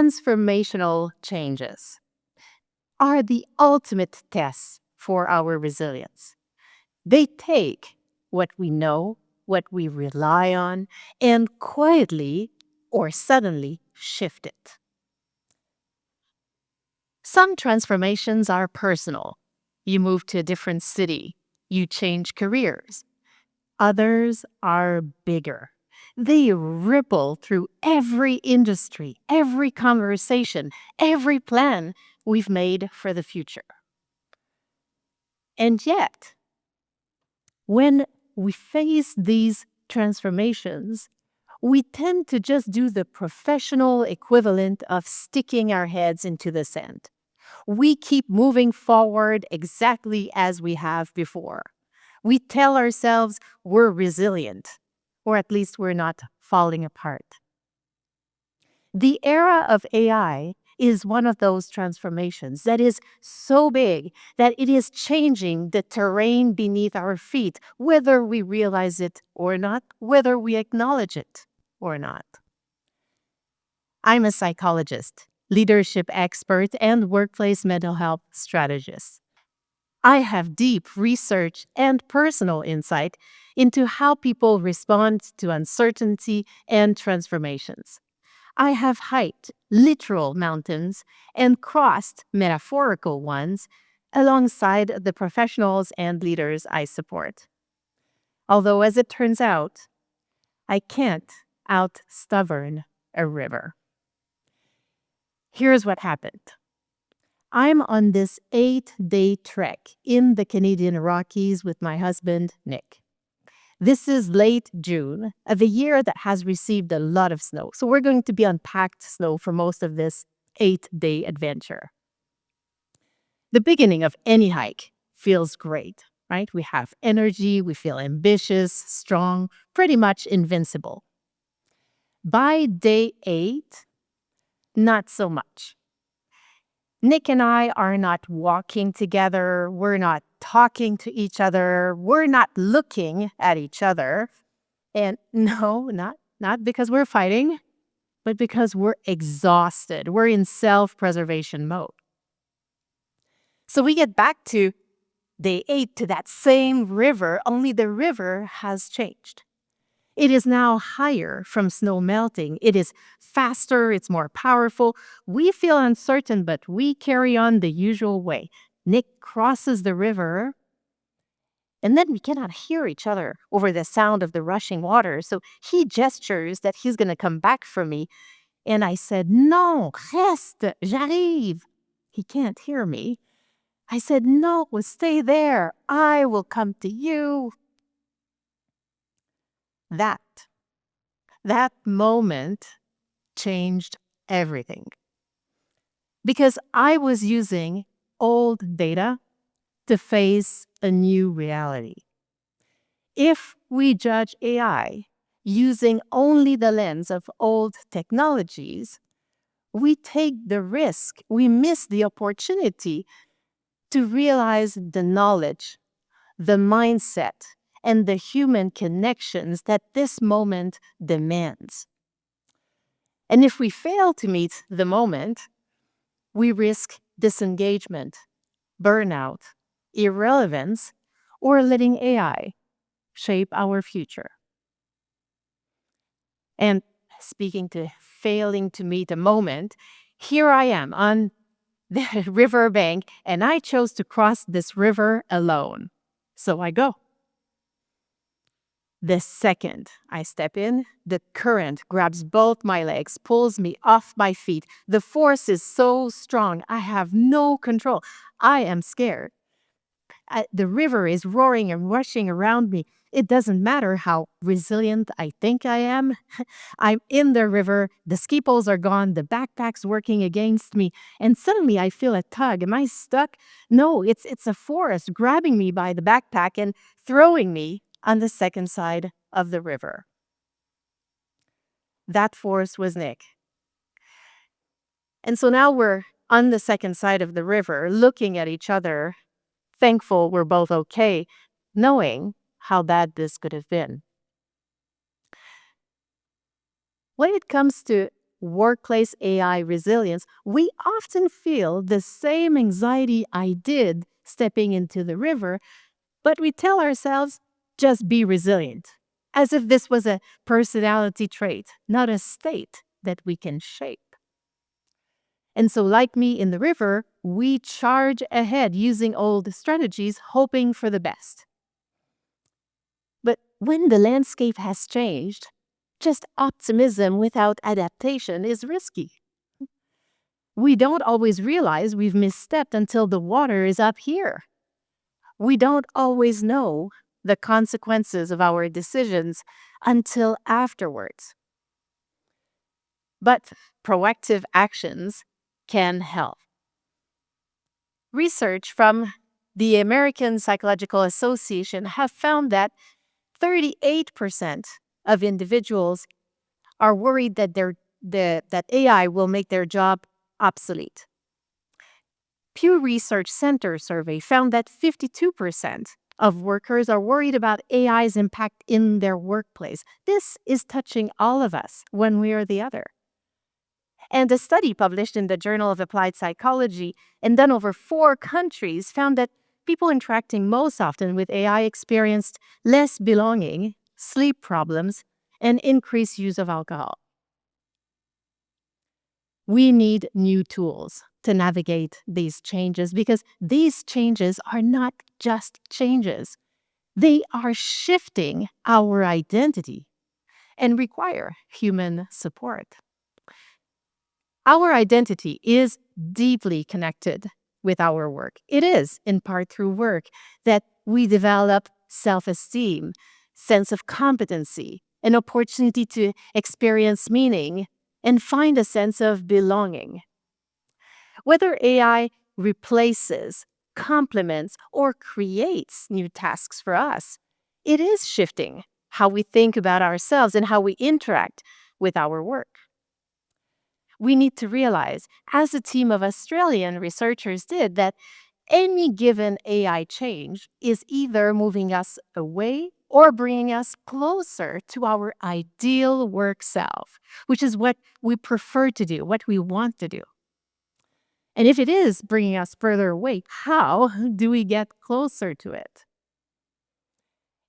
transformational changes are the ultimate test for our resilience. They take what we know, what we rely on, and quietly or suddenly shift it. Some transformations are personal. You move to a different city, you change careers. Others are bigger. They ripple through every industry, every conversation, every plan we've made for the future. And yet, when we face these transformations, we tend to just do the professional equivalent of sticking our heads into the sand. We keep moving forward exactly as we have before. We tell ourselves we're resilient, or at least we're not falling apart. The era of AI is one of those transformations that is so big that it is changing the terrain beneath our feet, whether we realize it or not, whether we acknowledge it or not. I'm a psychologist, leadership expert, and workplace mental health strategist. I have deep research and personal insight into how people respond to uncertainty and transformations. I have hiked literal mountains and crossed metaphorical ones alongside the professionals and leaders I support. Although, as it turns out, I can't out-stubborn a river. Here's what happened. I'm on this 8-day trek in the Canadian Rockies with my husband, Nick. This is late June of a year that has received a lot of snow. So we're going to be on packed snow for most of this 8-day adventure. The beginning of any hike feels great, right? We have energy, we feel ambitious, strong, pretty much invincible. By day 8, not so much. Nick and I are not walking together. We're not talking to each other. We're not looking at each other. And no, not because we're fighting, but because we're exhausted. We're in self-preservation mode. So we get back to day 8 to that same river, only the river has changed. It is now higher from snow melting. It is faster, it's more powerful. We feel uncertain, but we carry on the usual way. Nick crosses the river, and then we cannot hear each other over the sound of the rushing water. So he gestures that he's going to come back for me. And I said, "Non, reste, j'arrive." He can't hear me. I said, "No, stay there. I will come to you." That moment changed everything. Because I was using old data to face a new reality. If we judge AI using only the lens of old technologies, we take the risk, we miss the opportunity to realize the knowledge, the mindset, and the human connections that this moment demands. And if we fail to meet the moment, we risk disengagement, burnout, irrelevance, or letting AI shape our future. And speaking to failing to meet a moment, here I am on the riverbank, and I chose to cross this river alone. So I go. The second I step in, the current grabs both my legs, pulls me off my feet. The force is so strong, I have no control. I am scared. The river is roaring and rushing around me. It doesn't matter how resilient I think I am. I'm in the river, the ski poles are gone, the backpack's working against me, and suddenly I feel a tug. Am I stuck? No, it's a force grabbing me by the backpack and throwing me on the second side of the river. That force was Nick. And so now we're on the second side of the river, looking at each other, thankful we're both okay, knowing how bad this could have been. When it comes to workplace AI resilience, we often feel the same anxiety I did stepping into the river, but we tell ourselves, just be resilient, as if this was a personality trait, not a state that we can shape. And so, like me in the river, we charge ahead using old strategies, hoping for the best. But when the landscape has changed, just optimism without adaptation is risky. We don't always realize we've misstepped until the water is up here. We don't always know the consequences of our decisions until afterwards. But proactive actions can help. Research from the American Psychological Association have found that 38% of individuals are worried that that AI will make their job obsolete. Pew Research Center survey found that 52% of workers are worried about AI's impact in their workplace. This is touching all of us, one way or the other. And a study published in the Journal of Applied Psychology and done over 4 countries found that people interacting most often with AI experienced less belonging, sleep problems, and increased use of alcohol. We need new tools to navigate these changes because these changes are not just changes. They are shifting our identity and require human support. Our identity is deeply connected with our work. It is, in part through work, that we develop self-esteem, sense of competency, an opportunity to experience meaning, and find a sense of belonging. Whether AI replaces, complements, or creates new tasks for us, it is shifting how we think about ourselves and how we interact with our work. We need to realize, as a team of Australian researchers did, that any given AI change is either moving us away or bringing us closer to our ideal work self, which is what we prefer to do, what we want to do. And if it is bringing us further away, how do we get closer to it?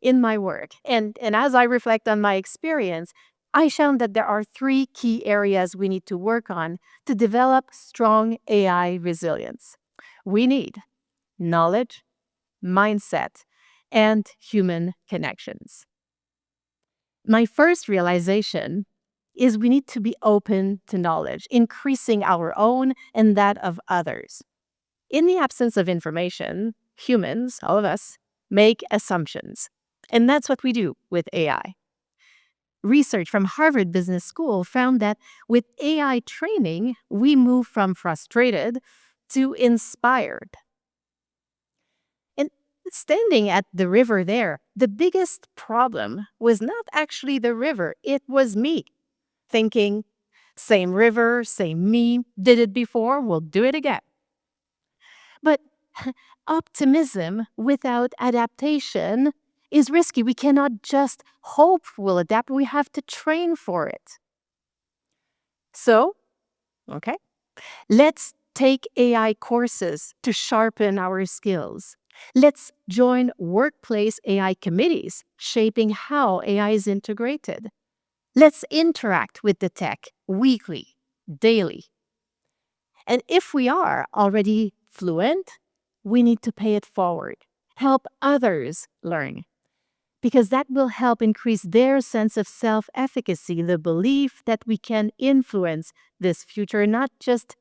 In my work, and as I reflect on my experience, I found that there are 3 key areas we need to work on to develop strong AI resilience. We need knowledge, mindset, and human connections. My first realization is we need to be open to knowledge, increasing our own and that of others. In the absence of information, humans, all of us, make assumptions. And that's what we do with AI. Research from Harvard Business School found that with AI training, we move from frustrated to inspired. And standing at the river there, the biggest problem was not actually the river, it was me. Thinking, same river, same me, did it before, we'll do it again. But optimism without adaptation is risky. We cannot just hope we'll adapt. We have to train for it. So, okay, let's take AI courses to sharpen our skills. Let's join workplace AI committees, shaping how AI is integrated. Let's interact with the tech weekly, daily. And if we are already fluent, we need to pay it forward. Help others learn, because that will help increase their sense of self-efficacy, the belief that we can influence this future, not just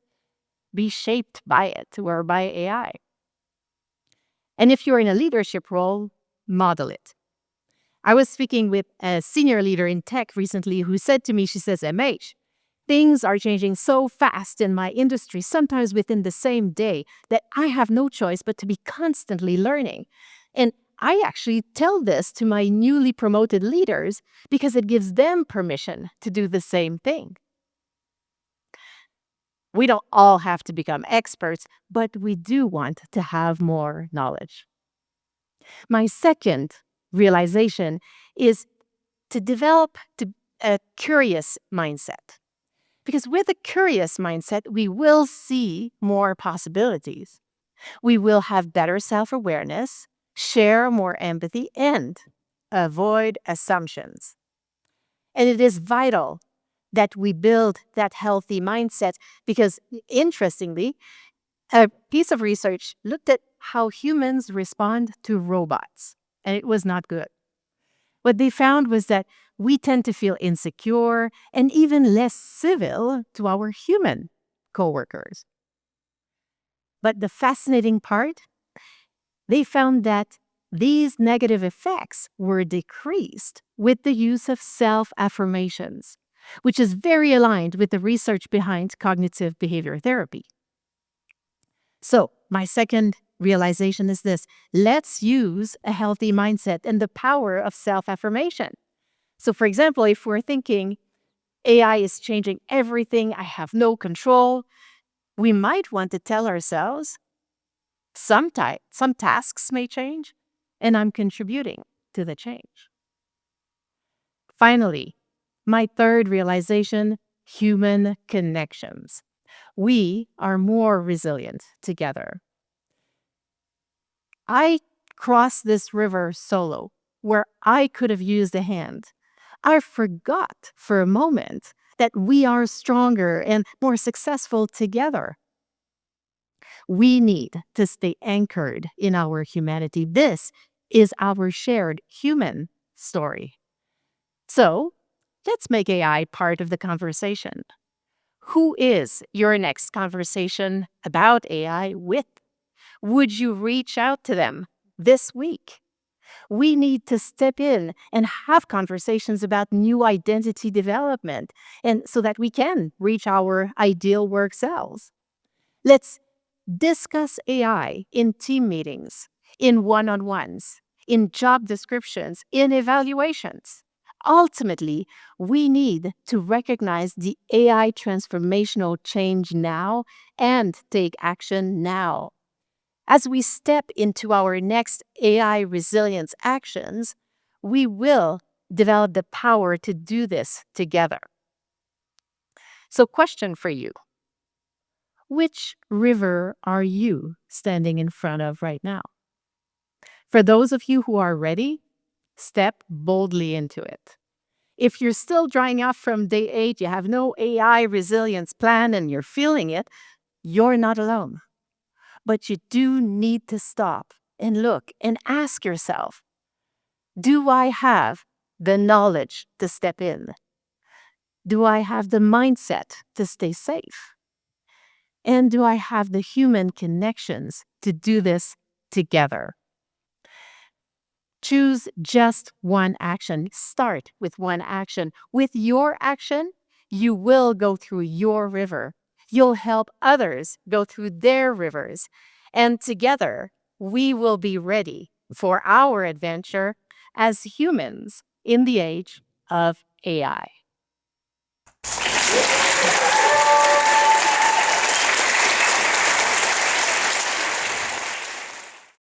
be shaped by it or by AI. And if you're in a leadership role, model it. I was speaking with a senior leader in tech recently who said to me, she says, MH, things are changing so fast in my industry, sometimes within the same day, that I have no choice but to be constantly learning. And I actually tell this to my newly promoted leaders because it gives them permission to do the same thing. We don't all have to become experts, but we do want to have more knowledge. My second realization is to develop a curious mindset. Because with a curious mindset, we will see more possibilities. We will have better self-awareness, share more empathy, and avoid assumptions. And it is vital that we build that healthy mindset because, interestingly, a piece of research looked at how humans respond to robots, and it was not good. What they found was that we tend to feel insecure and even less civil to our human coworkers. But the fascinating part, they found that these negative effects were decreased with the use of self-affirmations, which is very aligned with the research behind cognitive behavior therapy. So, my second realization is this: let's use a healthy mindset and the power of self-affirmation. So, for example, if we're thinking AI is changing everything, I have no control, we might want to tell ourselves some tasks may change, and I'm contributing to the change. Finally, my third realization: human connections. We are more resilient together. I crossed this river solo, where I could have used a hand. I forgot for a moment that we are stronger and more successful together. We need to stay anchored in our humanity. This is our shared human story. So, let's make AI part of the conversation. Who is your next conversation about AI with? Would you reach out to them this week? We need to step in and have conversations about new identity development, and so that we can reach our ideal work selves. Let's discuss AI in team meetings, in one-on-ones, in job descriptions, in evaluations. Ultimately, we need to recognize the AI transformational change now and take action now. As we step into our next AI resilience actions, we will develop the power to do this together. So, question for you: which river are you standing in front of right now? For those of you who are ready, step boldly into it. If you're still drying up from day 8, you have no AI resilience plan, and you're feeling it, you're not alone. But you do need to stop and look and ask yourself, do I have the knowledge to step in? Do I have the mindset to stay safe? And do I have the human connections to do this together? Choose just one action. Start with one action. With your action, you will go through your river. You'll help others go through their rivers. And together, we will be ready for our adventure as humans in the age of AI.